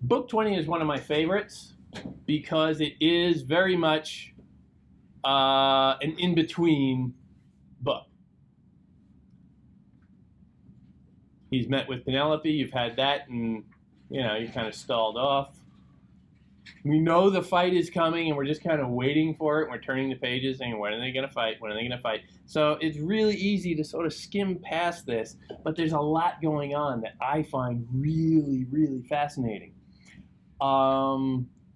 Book 20 is one of my favorites because it is very much an in-between book. He's met with Penelope, you've had that, and you're kind of stalled off. We know the fight is coming, and we're just kind of waiting for it. And we're turning the pages, saying, when are they going to fight? When are they going to fight? So it's really easy to sort of skim past this, but there's a lot going on that I find really, really fascinating.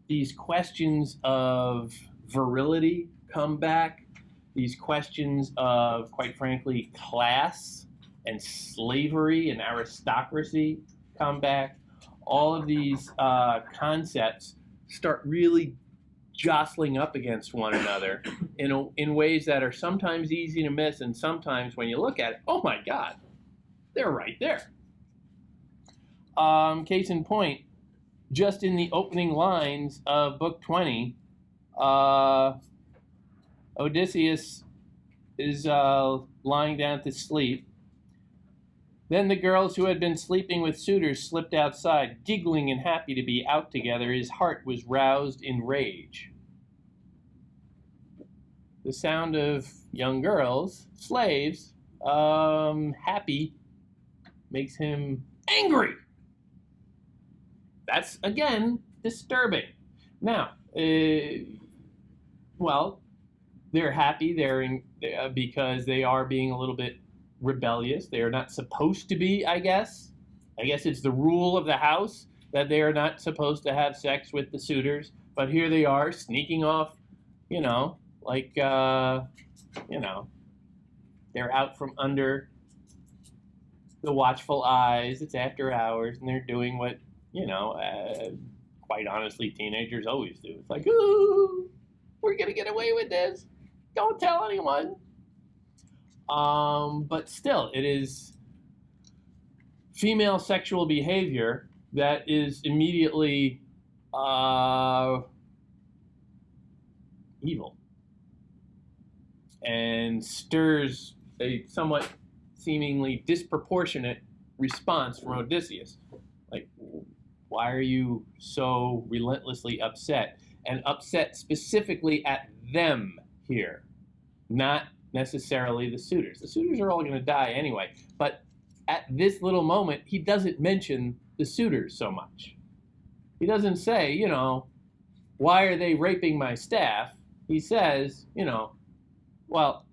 These questions of virility come back. These questions of, quite frankly, class and slavery and aristocracy come back. All of these concepts start really jostling up against one another in ways that are sometimes easy to miss, and sometimes when you look at it, oh my God, they're right there. Case in point, just in the opening lines of Book 20, Odysseus is lying down to sleep. Then the girls who had been sleeping with suitors slipped outside, giggling and happy to be out together. His heart was roused in rage. The sound of young girls, slaves, happy, makes him angry. That's, again, disturbing. Now, well, they're happy because they are being a little bit rebellious. They are not supposed to be, I guess. I guess it's the rule of the house that they are not supposed to have sex with the suitors. But here they are, sneaking off, like, they're out from under the watchful eyes. It's after hours, and they're doing what, quite honestly, teenagers always do. It's like, ooh, we're going to get away with this. Don't tell anyone. But still, it is female sexual behavior that is immediately evil and stirs a somewhat seemingly disproportionate response from Odysseus. Like, why are you so relentlessly upset? And upset specifically at them here, not necessarily the suitors. The suitors are all going to die anyway. But at this little moment, he doesn't mention the suitors so much. He doesn't say, why are they raping my staff? He says, well,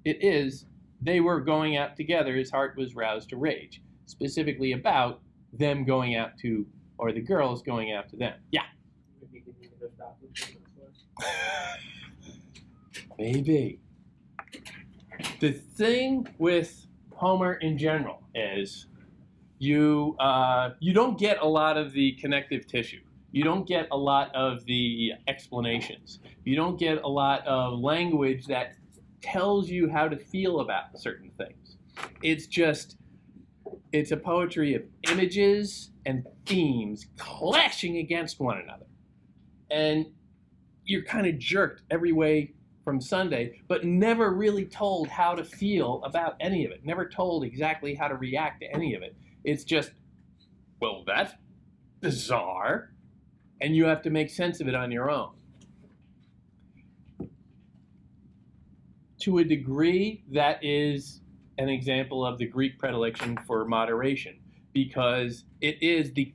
they were going out together. His heart was roused to rage, specifically about them going out to, or the girls going out to them. Yeah. Maybe. The thing with Homer in general is you don't get a lot of the connective tissue. You don't get a lot of the explanations. You don't get a lot of language that tells you how to feel about certain things. It's a poetry of images and themes clashing against one another. And you're kind of jerked every way from Sunday, but never really told how to feel about any of it. Never told exactly how to react to any of it. It's just, well, that's bizarre, and you have to make sense of it on your own. To a degree, that is an example of the Greek predilection for moderation, because it is the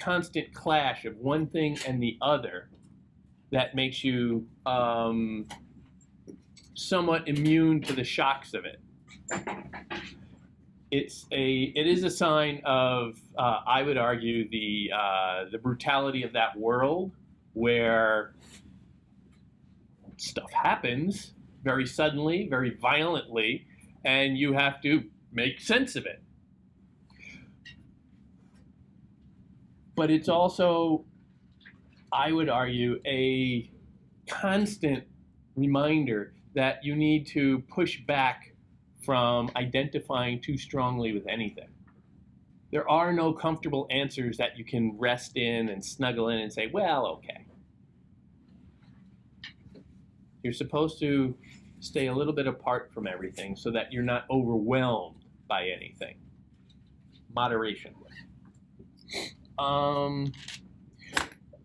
constant clash of one thing and the other that makes you somewhat immune to the shocks of it. It is a sign of, I would argue, the brutality of that world, where stuff happens very suddenly, very violently, and you have to make sense of it. But it's also, I would argue, a constant reminder that you need to push back from identifying too strongly with anything. There are no comfortable answers that you can rest in and snuggle in and say, well, okay. You're supposed to stay a little bit apart from everything so that you're not overwhelmed by anything. Moderation.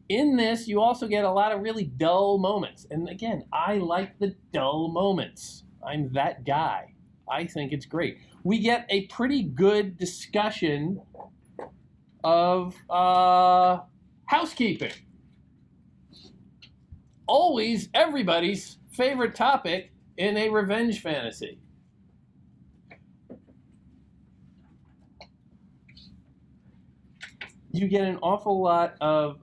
In this, you also get a lot of really dull moments. And again, I like the dull moments. I'm that guy. I think it's great. We get a pretty good discussion of housekeeping. Always everybody's favorite topic in a revenge fantasy. You get an awful lot of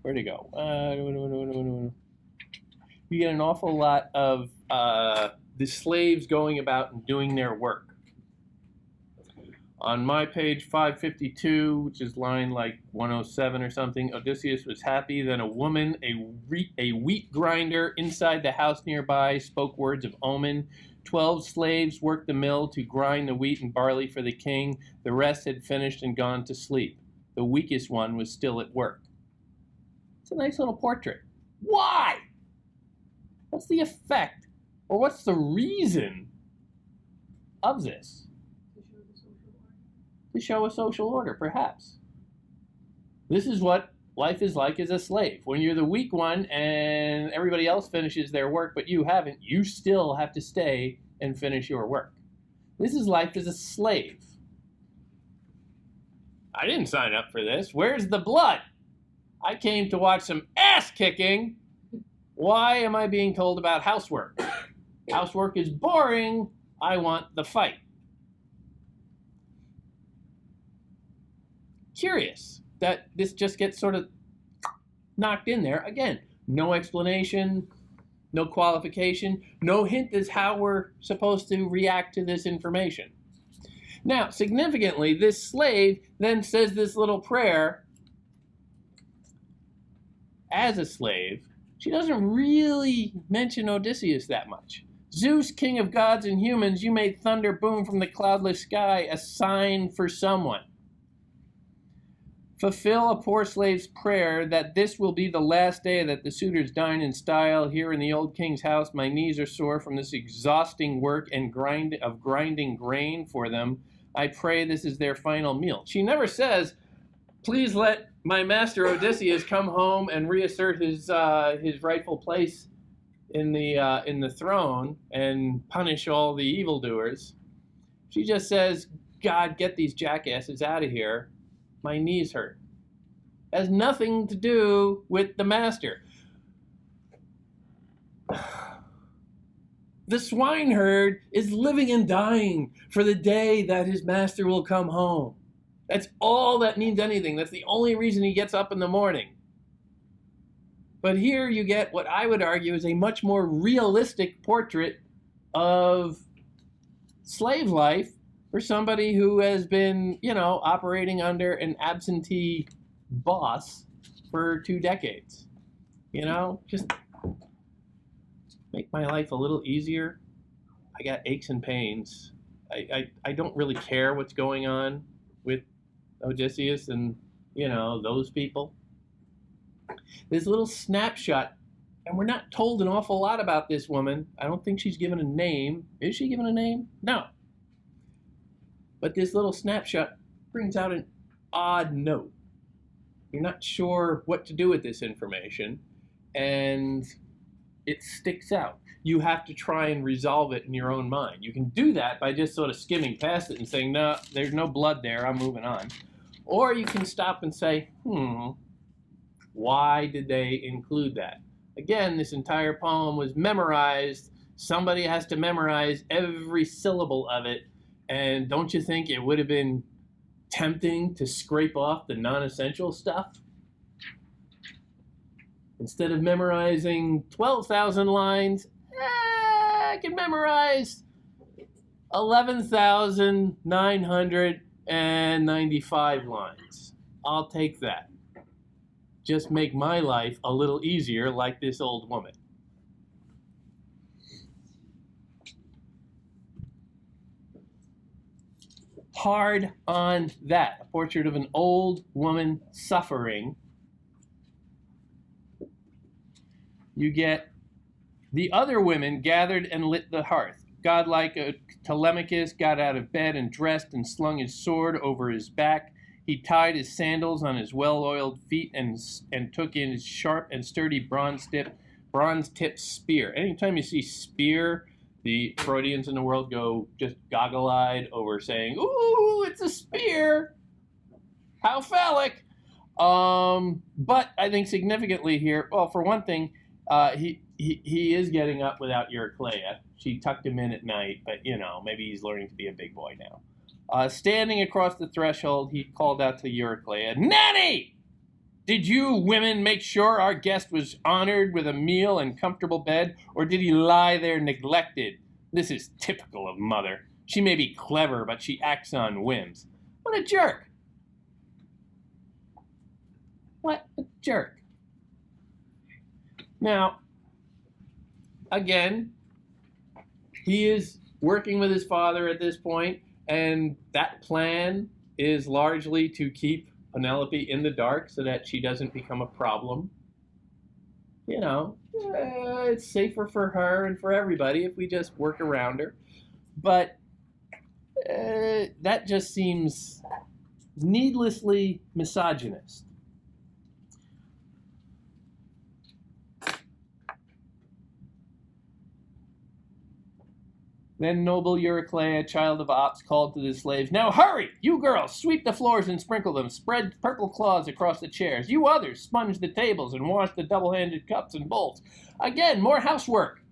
where'd it go? You get an awful lot of the slaves going about and doing their work. On my page 552, which is line like 107 or something, Odysseus was happy. Then a woman, a wheat grinder inside the house nearby, spoke words of omen. 12 slaves worked the mill to grind the wheat and barley for the king. The rest had finished and gone to sleep. The weakest one was still at work. It's a nice little portrait. Why? What's the effect, or what's the reason of this? To show a social order, perhaps. This is what life is like as a slave. When you're the weak one and everybody else finishes their work, but you haven't, you still have to stay and finish your work. This is life as a slave. I didn't sign up for this. Where's the blood? I came to watch some ass kicking. Why am I being told about housework? Housework is boring. I want the fight. Curious that this just gets sort of knocked in there. Again, no explanation, no qualification, no hint as how we're supposed to react to this information. Now, significantly, this slave then says this little prayer as a slave. She doesn't really mention Odysseus that much. Zeus, king of gods and humans, you made thunder boom from the cloudless sky, a sign for someone. Fulfill a poor slave's prayer that this will be the last day that the suitors dine in style. Here in the old king's house, my knees are sore from this exhausting work and grinding grain for them. I pray this is their final meal. She never says, please let my master Odysseus come home and reassert his rightful place in the throne and punish all the evildoers. She just says, God, get these jackasses out of here. My knees hurt. Has nothing to do with the master. The swineherd is living and dying for the day that his master will come home. That's all that means anything. That's the only reason he gets up in the morning. But here you get what I would argue is a much more realistic portrait of slave life for somebody who has been, operating under an absentee boss for 2 decades. Just make my life a little easier. I got aches and pains. I don't really care what's going on with Odysseus and, those people. This little snapshot, and we're not told an awful lot about this woman. I don't think she's given a name. Is she given a name? No. But this little snapshot brings out an odd note. You're not sure what to do with this information, and it sticks out. You have to try and resolve it in your own mind. You can do that by just sort of skimming past it and saying, no, there's no blood there, I'm moving on. Or you can stop and say, why did they include that? Again, this entire poem was memorized. Somebody has to memorize every syllable of it. And don't you think it would have been tempting to scrape off the non-essential stuff? Instead of memorizing 12,000 lines, I can memorize 11,995 lines. I'll take that. Just make my life a little easier like this old woman. Hard on that. A portrait of an old woman suffering. You get the other women gathered and lit the hearth. Godlike Telemachus got out of bed and dressed and slung his sword over his back. He tied his sandals on his well-oiled feet and took in his sharp and sturdy bronze-tipped spear. Anytime you see spear, the Freudians in the world go just goggle-eyed over saying, "Ooh, it's a spear! How phallic!" But I think significantly here, well, for one thing, he is getting up without Eurycleia. She tucked him in at night, but maybe he's learning to be a big boy now. Standing across the threshold, he called out to Eurycleia, "Nanny! Did you women make sure our guest was honored with a meal and comfortable bed, or did he lie there neglected? This is typical of Mother. She may be clever, but she acts on whims." What a jerk! What a jerk. Now, again, he is working with his father at this point, and that plan is largely to keep Penelope in the dark so that she doesn't become a problem. It's safer for her and for everybody if we just work around her. But that just seems needlessly misogynist. Then noble Eurycleia, child of Ops, called to the slaves, "Now hurry! You girls, sweep the floors and sprinkle them. Spread purple cloths across the chairs. You others, sponge the tables and wash the double-handed cups and bowls." Again, more housework.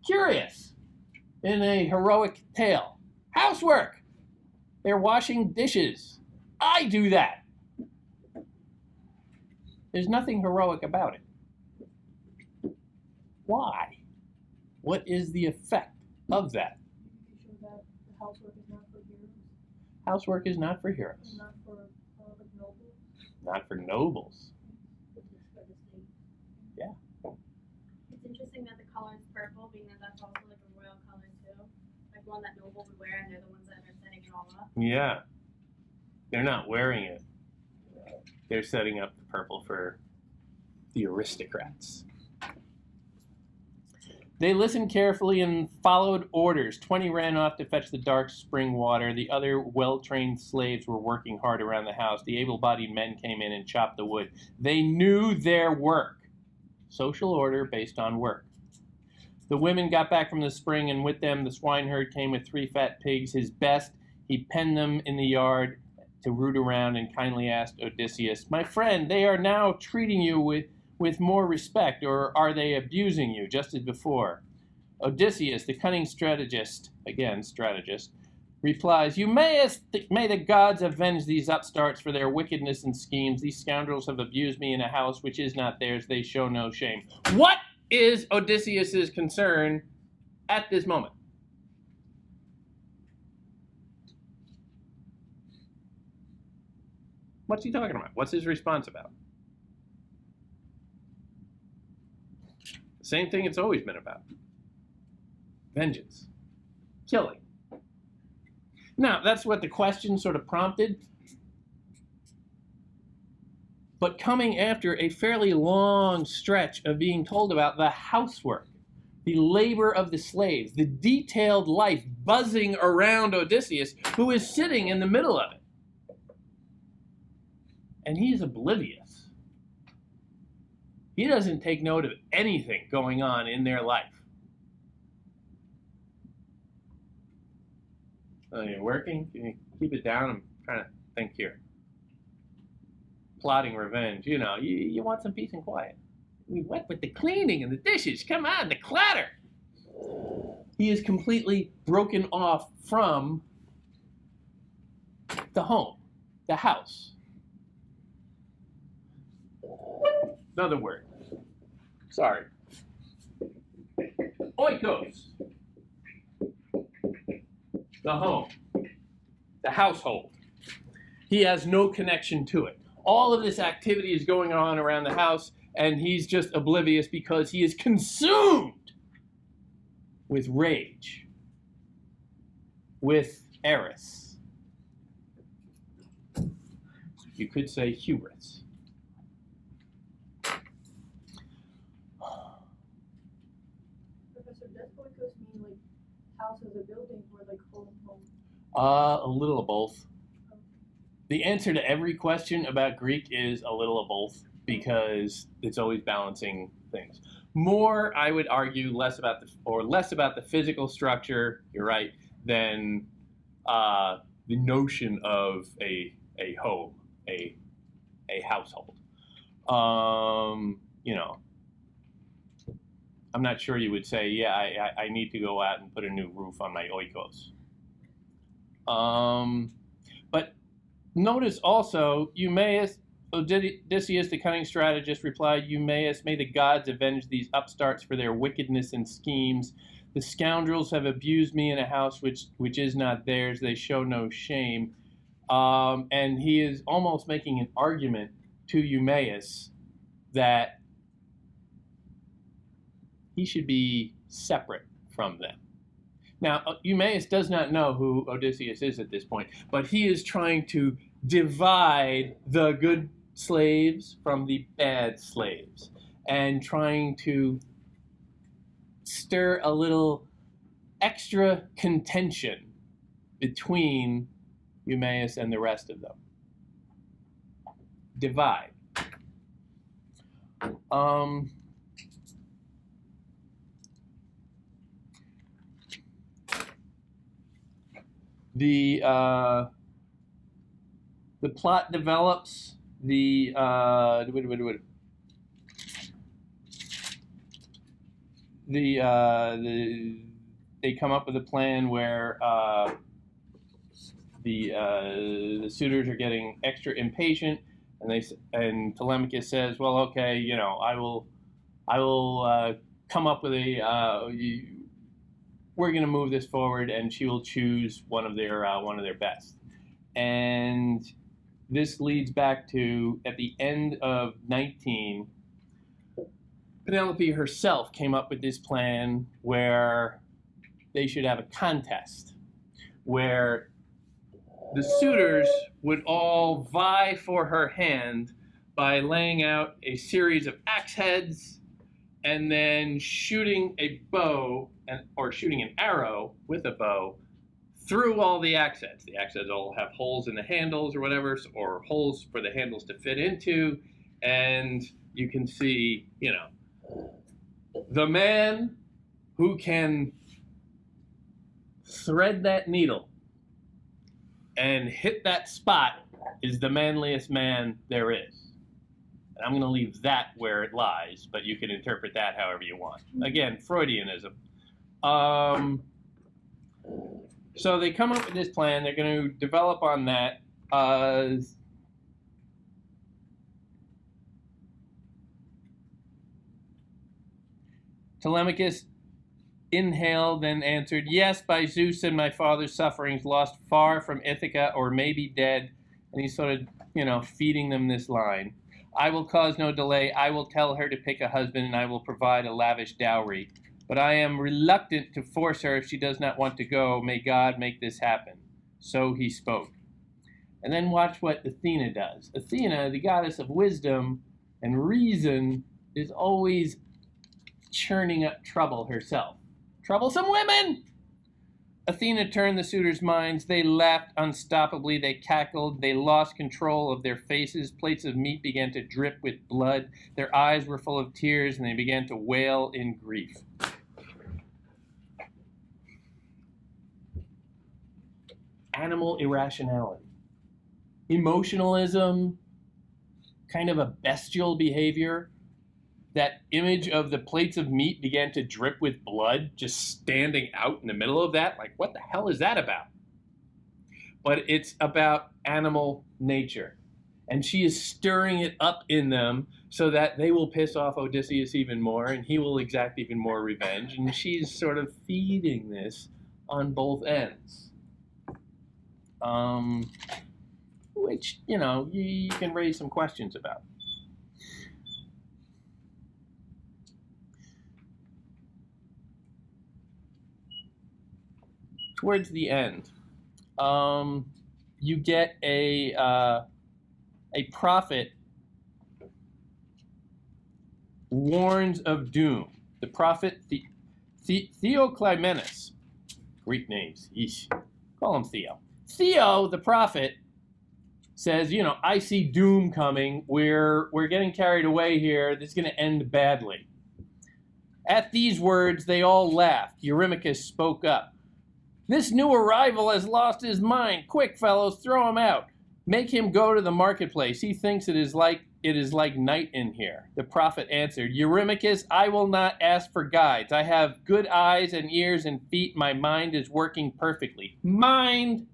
Curious. In a heroic tale. Housework! They're washing dishes. I do that. There's nothing heroic about it. Why? What is the effect of that? You show that the housework is not for heroes. Housework is not for heroes. And not for nobles. Not for nobles. It's for the state. Yeah. It's interesting that the color is purple, being that that's also like a royal color too. Like one that nobles would wear, and they're the ones that are setting it all up. Yeah. They're not wearing it. They're setting up the purple for the aristocrats. They listened carefully and followed orders. 20 ran off to fetch the dark spring water. The other well-trained slaves were working hard around the house. The able-bodied men came in and chopped the wood. They knew their work. Social order based on work. The women got back from the spring, and with them the swineherd came with 3 fat pigs, his best. He penned them in the yard to root around and kindly asked Odysseus, "My friend, they are now treating you with more respect, or are they abusing you just as before?" Odysseus, the cunning strategist, replies, may the gods avenge these upstarts for their wickedness and schemes. These scoundrels have abused me in a house which is not theirs. They show no shame." What is Odysseus's concern at this moment? What's he talking about? What's his response about? Same thing it's always been about. Vengeance. Killing. Now, that's what the question sort of prompted. But coming after a fairly long stretch of being told about the housework, the labor of the slaves, the detailed life buzzing around Odysseus, who is sitting in the middle of it. And he's oblivious. He doesn't take note of anything going on in their life. Oh, you're working? Can you keep it down? I'm trying to think here. Plotting revenge. You want some peace and quiet. We went with the cleaning and the dishes. Come on, the clatter. He is completely broken off from the home, the house. Another word. Sorry. Oikos. The home. The household. He has no connection to it. All of this activity is going on around the house, and he's just oblivious because he is consumed with rage, with eris. You could say hubris. Professor, does oikos mean like house as a building or like home? A little of both. the answer to every question about Greek is a little of both, because it's always balancing things. More, I would argue, less about the physical structure. You're right, than the notion of a home, a household. You know, I'm not sure you would say, yeah, I need to go out and put a new roof on my oikos. But notice also, Eumaeus, Odysseus, the cunning strategist, replied, Eumaeus, may the gods avenge these upstarts for their wickedness and schemes. The scoundrels have abused me in a house which is not theirs. They show no shame. And he is almost making an argument to Eumaeus that he should be separate from them. Now, Eumaeus does not know who Odysseus is at this point, but he is trying to divide the good slaves from the bad slaves, and trying to stir a little extra contention between Eumaeus and the rest of them. Divide. The plot develops. They come up with a plan where the suitors are getting extra impatient, and Telemachus says, "Well, okay, you know, I will come up with we're going to move this forward," and she will choose one of their best. And this leads back to, at the end of 19, Penelope herself came up with this plan where they should have a contest where the suitors would all vie for her hand by laying out a series of axe heads and then shooting a bow or shooting an arrow with a bow through all the axe heads. The axe heads all have holes in the handles or whatever, or holes for the handles to fit into, and you can see, you know, the man who can thread that needle and hit that spot is the manliest man there is. And I'm going to leave that where it lies, but you can interpret that however you want. Again, Freudianism. So they come up with this plan. They're going to develop on that. Telemachus inhaled and answered, "Yes, by Zeus and my father's sufferings, lost far from Ithaca, or maybe dead." And he's sort of, you know, feeding them this line. "I will cause no delay. I will tell her to pick a husband, and I will provide a lavish dowry. But I am reluctant to force her if she does not want to go. May God make this happen." So he spoke. And then watch what Athena does. Athena, the goddess of wisdom and reason, is always churning up trouble herself. Troublesome women! Athena turned the suitors' minds. They laughed unstoppably. They cackled. They lost control of their faces. Plates of meat began to drip with blood. Their eyes were full of tears, and they began to wail in grief. Animal irrationality. Emotionalism, kind of a bestial behavior. That image of the plates of meat began to drip with blood, just standing out in the middle of that. Like, what the hell is that about? But it's about animal nature. And she is stirring it up in them so that they will piss off Odysseus even more, and he will exact even more revenge. And she's sort of feeding this on both ends. Which, you know, you can raise some questions about. Towards the end, you get a prophet warns of doom. The prophet Theoclymenus, Greek names, yeesh. Call him Theo. Theo, the prophet, says, I see doom coming. We're getting carried away here. This is going to end badly. At these words, they all laughed. Eurymachus spoke up. This new arrival has lost his mind. Quick, fellows, throw him out. Make him go to the marketplace. He thinks it is like night in here. The prophet answered, Eurymachus, I will not ask for guides. I have good eyes and ears and feet. My mind is working perfectly. Mind!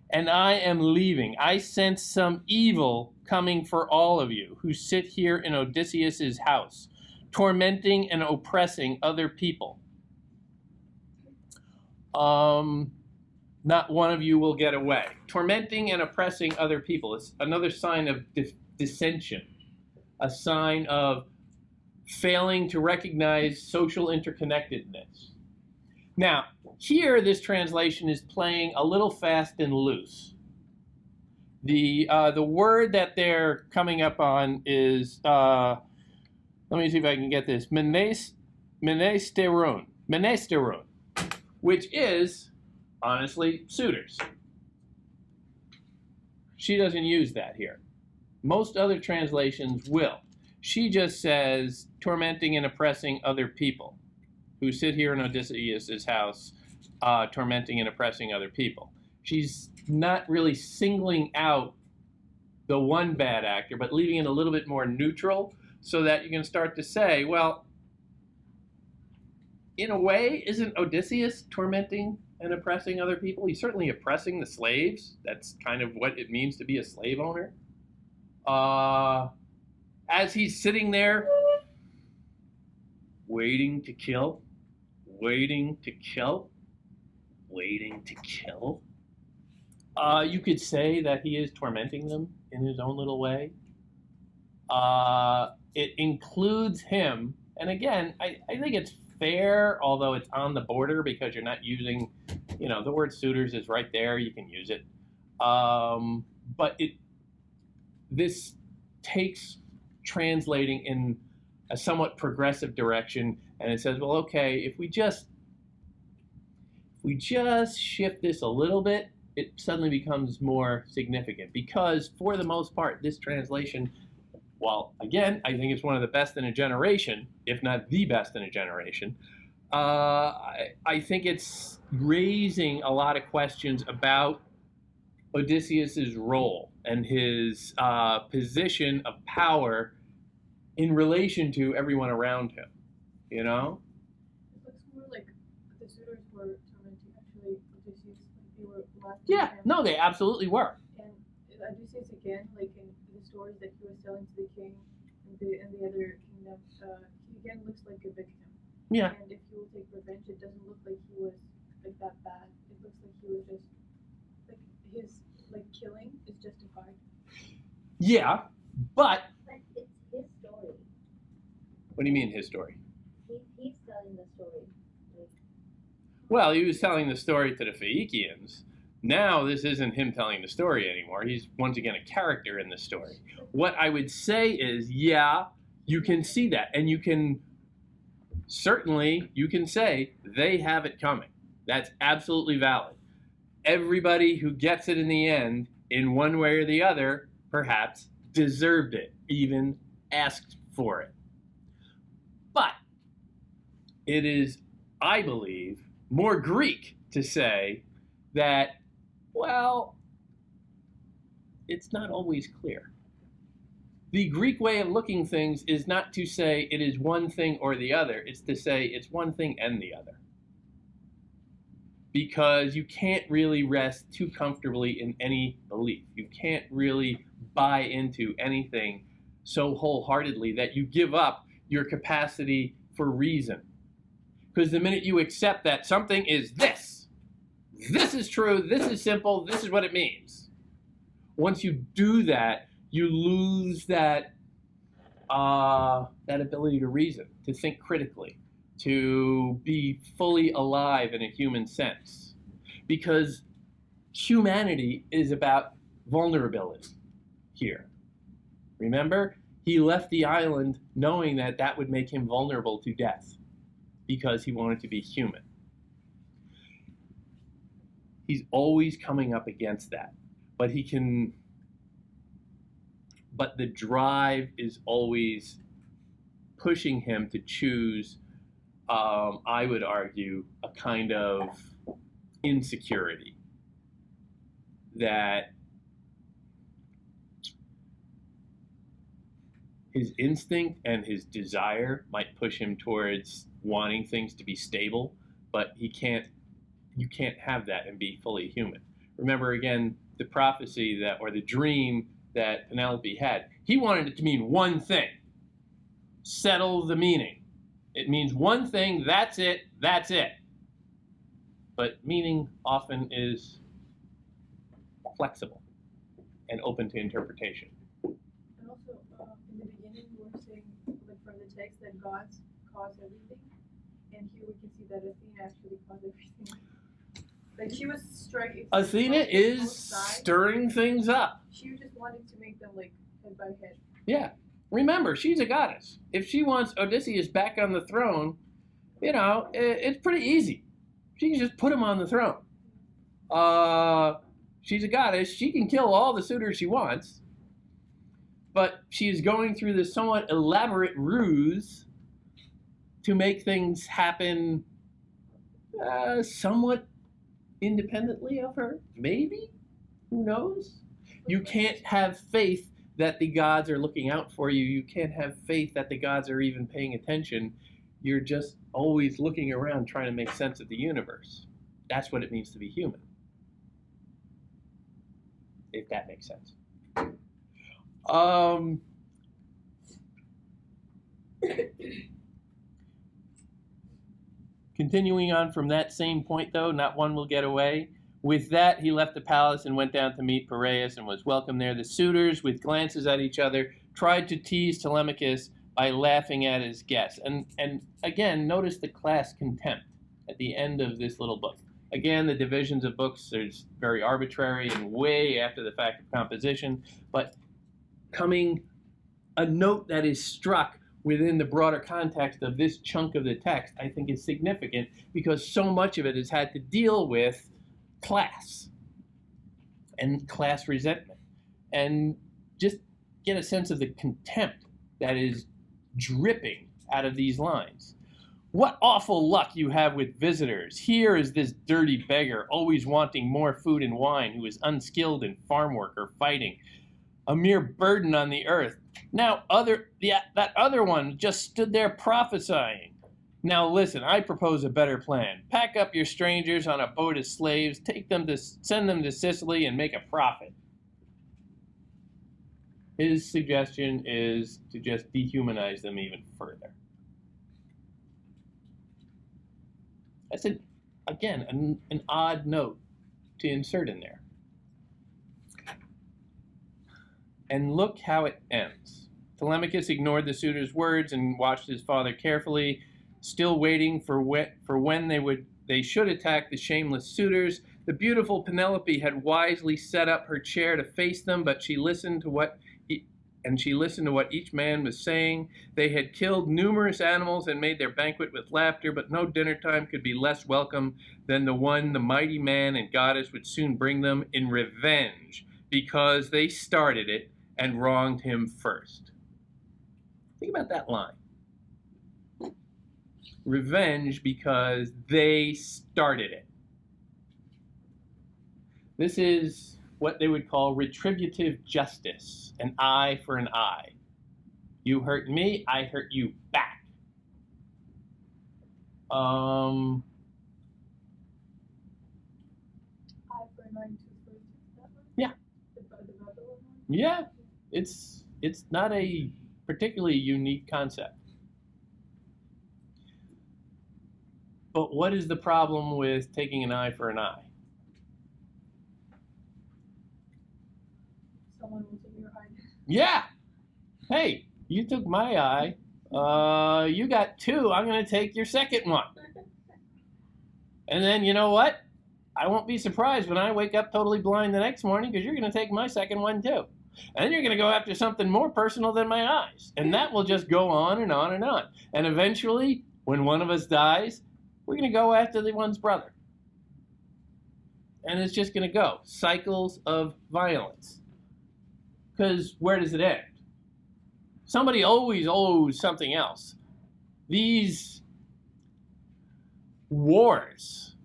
And I am leaving. I sense some evil coming for all of you who sit here in Odysseus's house, tormenting and oppressing other people. Not one of you will get away. Tormenting and oppressing other people. It's another sign of dissension, a sign of failing to recognize social interconnectedness. Now, here this translation is playing a little fast and loose. The word that they're coming up on is, let me see if I can get this, menesterun, which is, honestly, suitors. She doesn't use that here. Most other translations will. She just says tormenting and oppressing other people who sit here in Odysseus' house, tormenting and oppressing other people. She's not really singling out the one bad actor, but leaving it a little bit more neutral so that you can start to say, well, in a way, isn't Odysseus tormenting and oppressing other people? He's certainly oppressing the slaves. That's kind of what it means to be a slave owner. As he's sitting there waiting to kill, you could say that he is tormenting them in his own little way. It includes him, and again, I think it's fair, although it's on the border because you're not using, the word suitors is right there, you can use it. But this takes translating in a somewhat progressive direction, and it says, well, okay, if we just shift this a little bit, it suddenly becomes more significant, because for the most part, this translation, while again, I think it's one of the best in a generation, if not the best in a generation, I think it's raising a lot of questions about Odysseus's role and his position of power in relation to everyone around him, It looks more like the suitors were tormenting actually Odysseus, like they were laughing Yeah, at him. no, they absolutely were. And Odysseus again, like in the stories that he was telling to the king and the other kingdoms, he again looks like a victim. Yeah. And if he will take revenge, it doesn't look like he was like that bad. It looks like he was just like his killing is justified. Yeah, but But it's his story. what do you mean his story? He's telling the story. Like, Well, he was telling the story to the Phaeacians. Now this isn't him telling the story anymore. He's once again a character in the story. What I would say is, yeah, you can see that, and you can say they have it coming. That's absolutely valid. Everybody who gets it in the end, in one way or the other, perhaps deserved it, even asked for it. But it is, I believe, more Greek to say that, well, it's not always clear. The Greek way of looking things is not to say it is one thing or the other. It's to say it's one thing and the other. Because you can't really rest too comfortably in any belief. You can't really buy into anything so wholeheartedly that you give up your capacity for reason. Because the minute you accept that something is this is true, this is simple, this is what it means. Once you do that, you lose that ability to reason, to think critically, to be fully alive in a human sense. Because humanity is about vulnerability here. Remember, he left the island knowing that that would make him vulnerable to death because he wanted to be human. He's always coming up against that. but he can. But the drive is always pushing him to choose, I would argue, a kind of insecurity that his instinct and his desire might push him towards wanting things to be stable, but you can't have that and be fully human. Remember again the prophecy that, or the dream that Penelope had. He wanted it to mean one thing. Settle the meaning. It means one thing, that's it, that's it. But meaning often is flexible and open to interpretation. And also, in the beginning, we were saying, like from the text, that gods cause everything, and here we can see that Athena actually caused everything. Like she was striking. Athena is stirring things up. She just wanted to make them like head by head. Yeah. Remember, she's a goddess. If she wants Odysseus back on the throne, it's pretty easy. She can just put him on the throne. She's a goddess. She can kill all the suitors she wants. But she's going through this somewhat elaborate ruse to make things happen somewhat independently of her. Maybe? Who knows? You can't have faith that the gods are looking out for you. You can't have faith that the gods are even paying attention. You're just always looking around trying to make sense of the universe. That's what it means to be human. If that makes sense. Continuing on from that same point, though, not one will get away. With that, he left the palace and went down to meet Piraeus and was welcomed there. The suitors, with glances at each other, tried to tease Telemachus by laughing at his guests. And again, notice the class contempt at the end of this little book. Again, the divisions of books are very arbitrary and way after the fact of composition, but a note that is struck within the broader context of this chunk of the text, I think is significant because so much of it has had to deal with class and class resentment. And just get a sense of the contempt that is dripping out of these lines. What awful luck you have with visitors. Here is this dirty beggar, always wanting more food and wine, who is unskilled in farm work or fighting, a mere burden on the earth. Now that other one just stood there prophesying. Now listen, I propose a better plan. Pack up your strangers on a boat as slaves, send them to Sicily and make a profit. His suggestion is to just dehumanize them even further. That's an odd note to insert in there. And look how it ends. Telemachus ignored the suitor's words and watched his father carefully, still waiting for when they should attack the shameless suitors. The beautiful Penelope had wisely set up her chair to face them, but she listened to what each man was saying. They had killed numerous animals and made their banquet with laughter, but no dinner time could be less welcome than the one the mighty man and goddess would soon bring them in revenge, because they started it and wronged him first. Think about that line. Revenge because they started it. This is what they would call retributive justice, an eye for an eye. You hurt me, I hurt you back. Eye for an eye, tooth for a tooth. That one? Yeah. The Babylon one? Yeah, it's not a particularly unique concept. But what is the problem with taking an eye for an eye? Someone will take your eye. Yeah. Hey, you took my eye. You got two. I'm going to take your second one. And then you know what? I won't be surprised when I wake up totally blind the next morning because you're going to take my second one too. And then you're going to go after something more personal than my eyes. And that will just go on and on and on. And eventually, when one of us dies, we're going to go after the one's brother. And it's just going to go. Cycles of violence. Because where does it end? Somebody always owes something else. These wars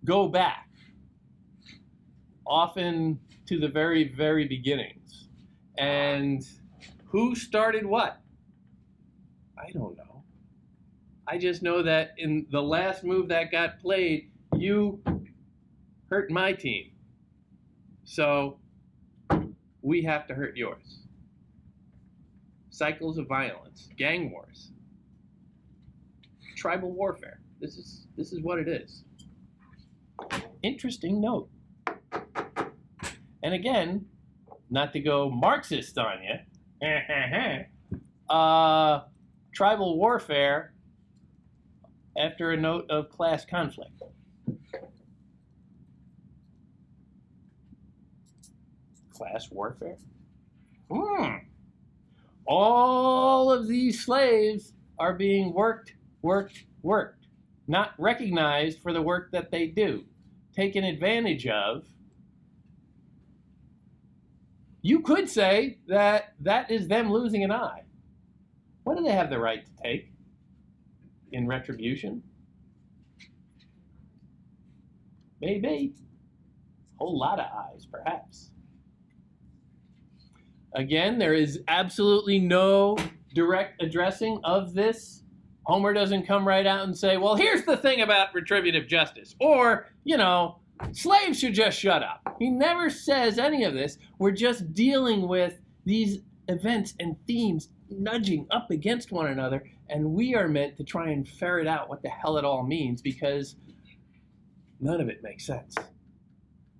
go back often to the very, very beginnings. And who started what? I don't know. I just know that in the last move that got played, you hurt my team. So we have to hurt yours. Cycles of violence, gang wars, tribal warfare. This is what it is. Interesting note. And again, not to go Marxist on you, tribal warfare after a note of class conflict. Class warfare? All of these slaves are being worked, not recognized for the work that they do, taken advantage of. You could say that that is them losing an eye. What do they have the right to take in retribution? Maybe. A whole lot of eyes, perhaps. Again, there is absolutely no direct addressing of this. Homer doesn't come right out and say, well, here's the thing about retributive justice. Or, slaves should just shut up. He never says any of this. We're just dealing with these events and themes nudging up against one another, and we are meant to try and ferret out what the hell it all means, because none of it makes sense.